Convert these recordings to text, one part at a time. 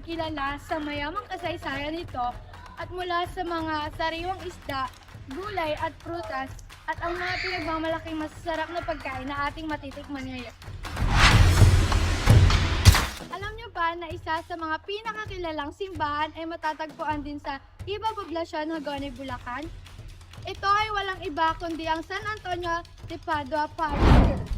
kilala sa mayamang kasaysayan nito at mula sa mga sariwang isda, gulay at prutas at ang mga pinagmamalaking masasarap na pagkain na ating matitikman ngayon. Alam niyo ba na isa sa mga pinakakilalang simbahan ay matatagpuan din sa iba poblasyon ng Hagonoy, Bulacan? Ito ay walang iba kundi ang San Antonio de Padua Parish Church.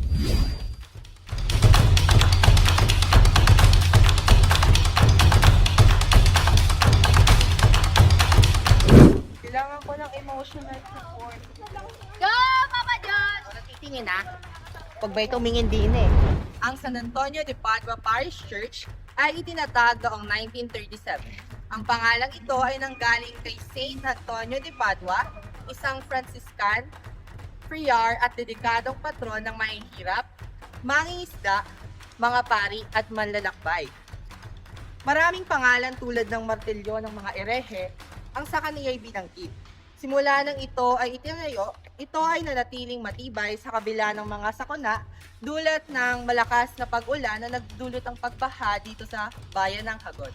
Kailangan ko ng emotional support. Go, Papa John! Natitingin na. Pag ba tumingin din eh. Ang San Antonio de Padua Parish Church ay itinatag noong 1937. Ang pangalang ito ay nanggaling kay Saint Antonio de Padua, isang Franciscan, friar at dedikadong patron ng mahihirap, mangingisda, mga pari at manlalakbay. Maraming pangalan tulad ng martilyo ng mga erehe ang sa kaniya'y binanggit. Simula nang ito ay itinayo, ito ay nanatiling matibay sa kabila ng mga sakuna dulot ng malakas na pag-ulan na nagdulot ang pagbaha dito sa bayan ng Hagon.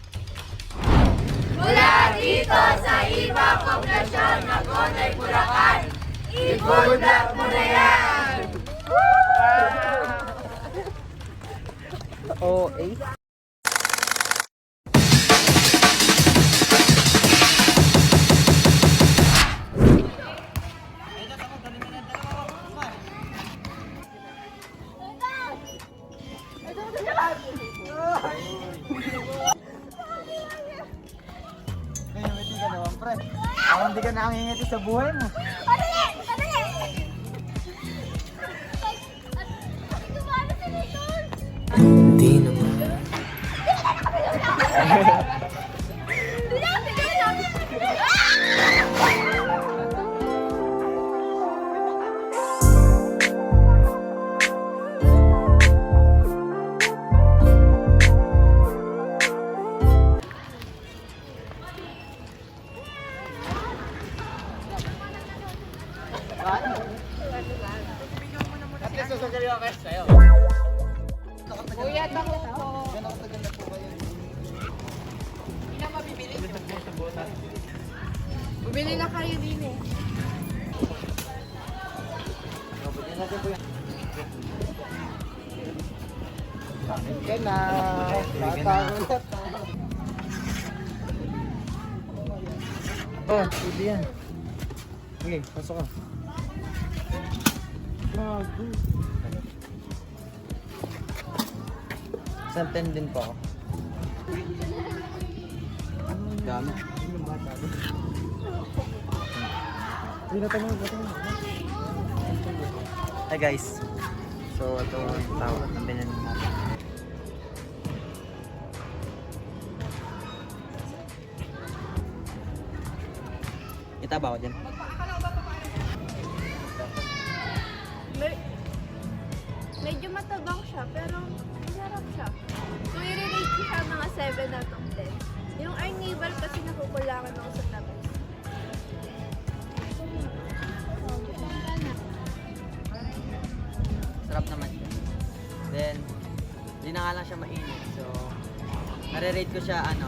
Mula dito sa ibang poblasyon ng Hagonoy, Bulacan, i-buldak mo na yan! Oo, eh. Ngiti ka naman, pre. Parang di ka nakangingiti sa buhay mo. Hindi naman. At least susugari ako kayo sa'yo. Kuya, tako po. Gano'ng tagal na po kayo? Hindi na mabibili. Bumili na kayo din eh. Pwede natin po yan. Bakit ka na? Tatawa na. Oh, pwede yan. Okay, pasok ka. Grabe. Santen din po ako. Dami. Hi guys. So ito ang tawag ng binili natin. Itabaw din. Medyo matabang siya, pero masarap siya. Kung i-rate ko siya mga 7 out of 10. Yung Arnival kasi nakukulangan ako sa tamis. Sarap naman siya. Then, hindi na nga lang siya mainit. So, nare-rate ko siya 8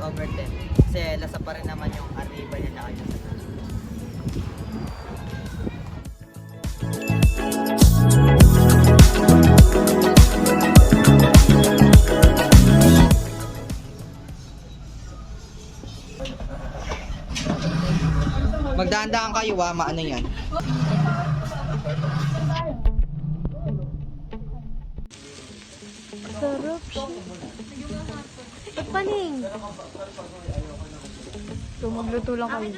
over 10. Kasi lasa pa rin naman yung arriba niya na kayo sa Magdaan-daan kayo maano yan. Sarap siya. Paning! So, magluto lang kami.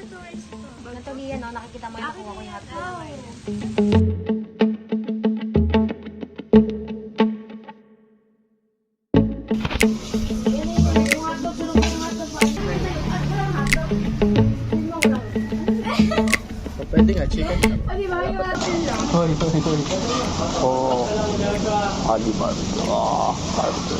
Natuliyan, no? Nakikita mo yung nakuha ko yung hotdog. Pwede nga, chicken. Di ba yung atin lang? Hoy. Oh. Animal. Ah, carton.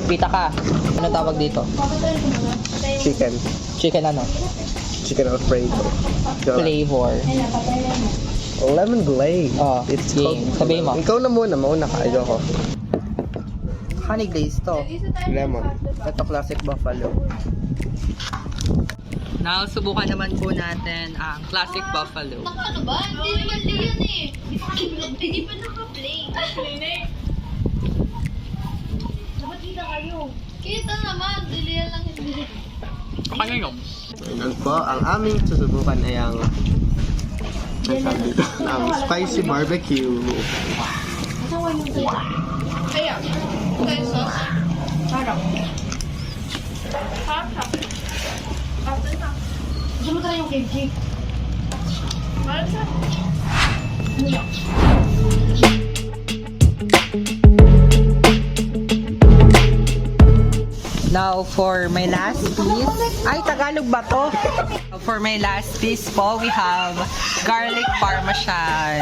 Pita ka. Ano tawag dito? Chicken. Chicken ano? Chicken Alfredo. Flavor. Lemon glaze. Oh, It's game. called- Sabihin mo. Ikaw na muna. Mauna ka. Ayoko. Honey glaze to. Lemon. Ito classic buffalo. Now, subukan naman po natin ang classic buffalo. Ano ba? Hindi naman yan eh. Hindi pa naka-play. Dapat kita kayo. Kita naman. Dilihan lang hindi. Ayan po. Ang aming susubukan ay ang ang spicy barbecue. Kaya. Kaya sauce. Sarap. Sarap. Gusto mo tayo yung cake. Mahal sa? Now, for my last piece, ay, Tagalog ba to? For my last piece po, we have garlic parmesan.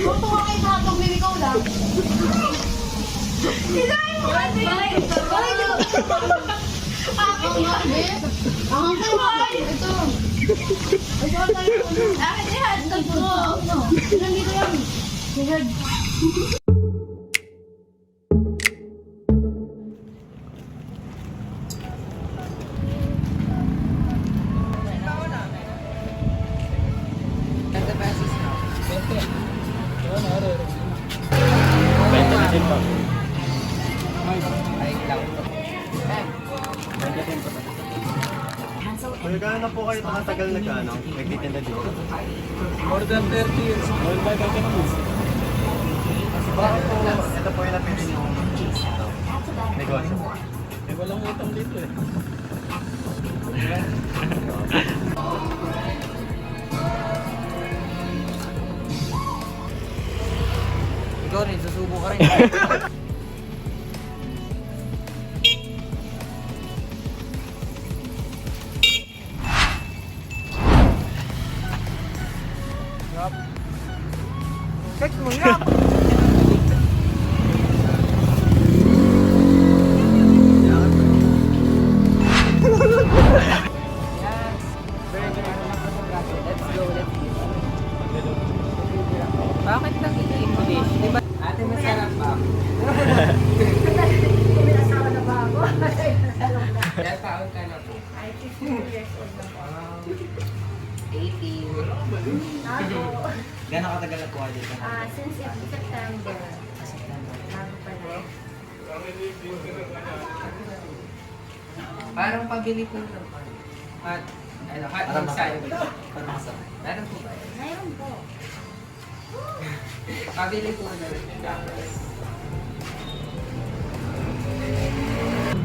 Gusto ko kayo sa hatong ikaw lang. Kinain mo kasi! Ang sabi? Ang sabi? Ito. Ito tayo. Akin yan. Ito. Ilang dito yan? Sigad. Kaya gano'n na po kayo nakatagal na nagtitinda dito? More than 30 years. Well, by the news. Bakit po, ito po yung napili yung negosyo? Eh, walang utang dito eh. Ikaw rin, susubo ka rin. Check mo na. Bakit nag-i-English? Di ba? Ate, masarap ba? Ilan taon ka na po? 18. Gano'ng katagal na po kayo dito? Since September. Bago pa lang. Parang pabili po ng at ano, hot Para dog side. Para masarap. Meron po ba yun? Ngayon po. Pabili po na rin.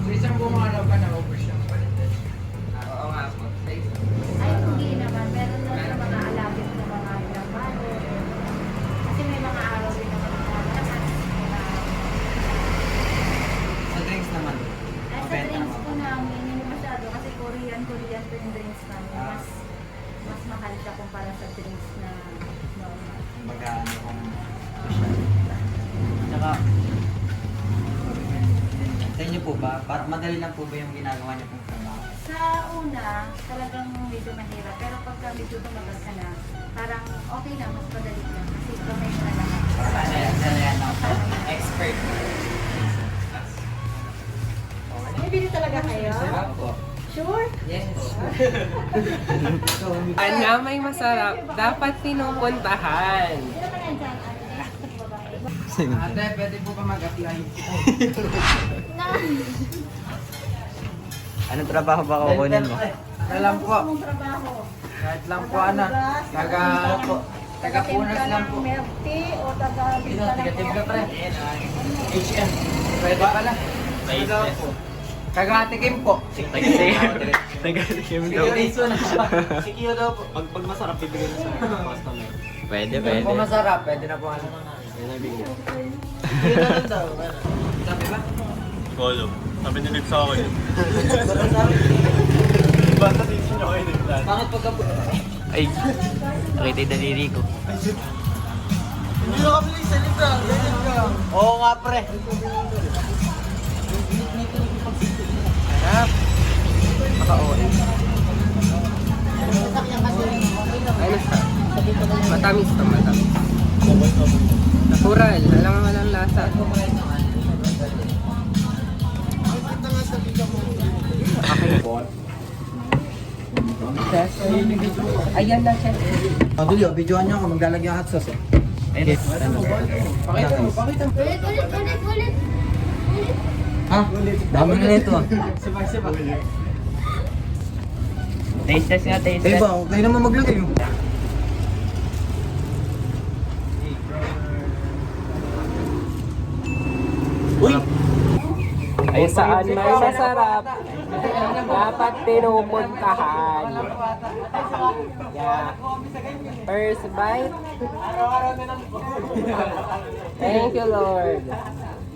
So, isang buong araw ka na-over siya. Oo nga po. Ay, hindi naman. Meron naman sa mga alapit na mga trabaho. Kasi may mga araw din naman na lakas. Sa drinks naman. Ay, sa drinks po namin, hindi masyado. Kasi Korean po yung drinks namin. Mas mahal siya kumpara sa drinks na normal. Baga, ano kung Tsaka, sa inyo po ba, madali lang po ba yung ginagawa niyo pong trabaho? Sa una, talagang medyo mahirap. Pero pagka medyo tumagal ka na, parang okay na, mas madali na. Kasi kamay mo na lahat. Sana yan ako. Expert. Bibili talaga kayo? Opo. Sure? Yes. Ano may masarap, dapat pinupuntahan. Hindi naman yan dyan. Babae. Ate, pwede po ba mag-apply? Anong trabaho ba kukunin mo? Alam po. Anong trabaho? Kahit lang po ano. Taga-punas lang po. Milk tea o taga-bigla lang Taga-tibla po? pa rin. HM. Pwede pala. Taga-tikim po. Tagalikim Sige, na siya. Sikiyo daw po. Pag masarap, bibigyan na sa customer. Pwede, Kung masarap, pwede na po ano. Yan ang bigyan. Sige na lang daw. Sabi ba? Kolom. Sabi ni Lips ako yun. Basta dito nyo kayo nagplan. Bakit pagka... Ay, nakita yung daliri ko. Hindi na kami nagsalita. Ganyan ka. Oo nga, pre. Sarap. Maka-OA. Ano siya? Matamis to, matamis. Natural, alam mo walang lasa. Okay. Ayan na siya. Duli, videoan niyo ako. Maglalagay ang hot sauce eh. Ulit. Ha? Dami na nito ah. Taste test nga, taste Eh ba, kayo naman maglagay oh. Uy! Ay saan may masarap, dapat pinupuntahan. Yeah. First bite. Thank you, Lord.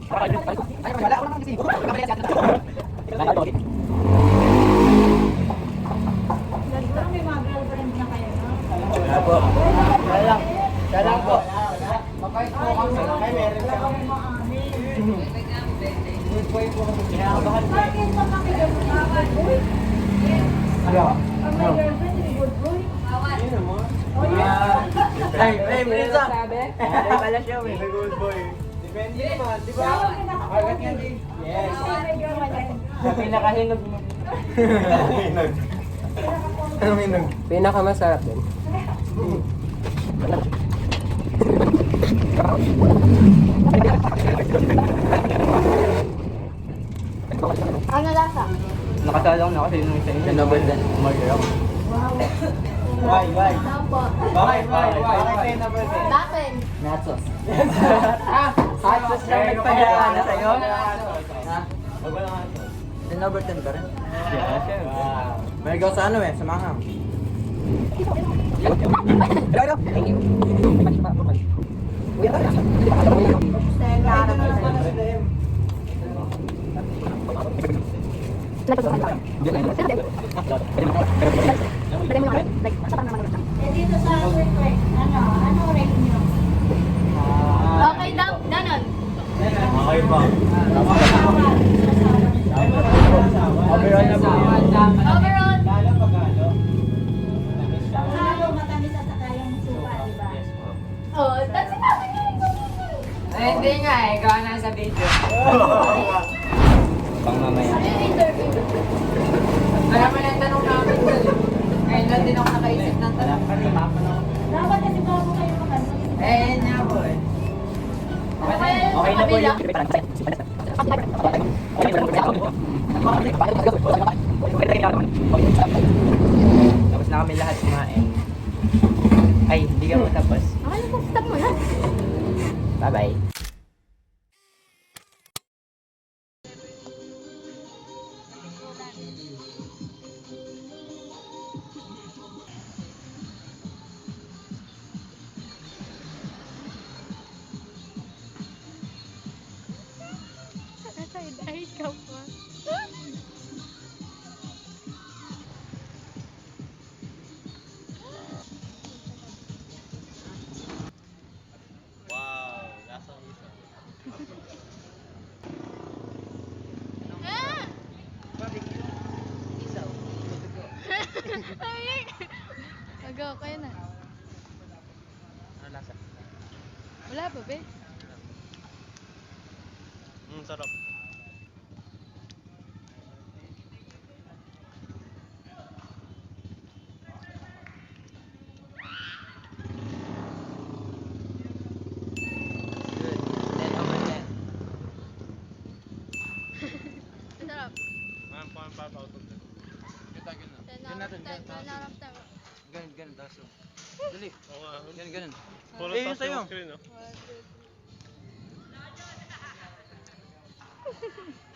Parang may mga girlfriend na kayo, no? Dalang po. Bakit pa kami girlfriend? Uy! Pag may girlfriend, hindi good boy. Oh, yeah. Ay, Melissa. Sabi? Ay, pala siya eh. Good boy. Depende naman, di ba? Bawal ka nakakapagod. Yes. Bawal may girlfriend. Sa pinakahinog mo. Ano minag? Pinakamasarap din. Ano lasa? Nakasalang na kasi yung isa yun. Number 10. Mag-irap. Why? Sampo. Why? Number 10. Datin. Nachos. Hot sauce lang nagpadala sa'yo? Ha? Wag mo lang aso. Then number 10 ka rin? Yeah, syempre. May ikaw sa ano eh, sa manghang. Eh, dito sa quick, ano rate nyo? Okay, Danon. Okay pa. Overall na po. Overall. Halo, matamis at saka yung suka, di ba? Oh, that's sinabi niya. Ay, hindi nga eh. Gawa na sa video. Pang mamaya. Ano yung interview? Marami na yung tanong namin dun. Ngayon lang din ako nakaisip ng tanong. Dapat kasi bago kayo makano. Eh, yun nga po eh. Okay na po yung... Tapos na kami lahat kumain. Ay, hindi ka mo tapos. Ano po, stop mo na. Bye-bye. Ay, ikaw pa. Wow, lasang isa. Ay! Agaw, kayo na. Ano lasa? Wala pa, be? Sarap. Good. 10 over 10. Sarap. 1.5 out of 10. Yan natin. Ganun, ganun. Taso. Dali. Oo nga. Ganun, ganun. Puro Eh, yun taas sa'yo. yung screen, oh. 1, 2, 3.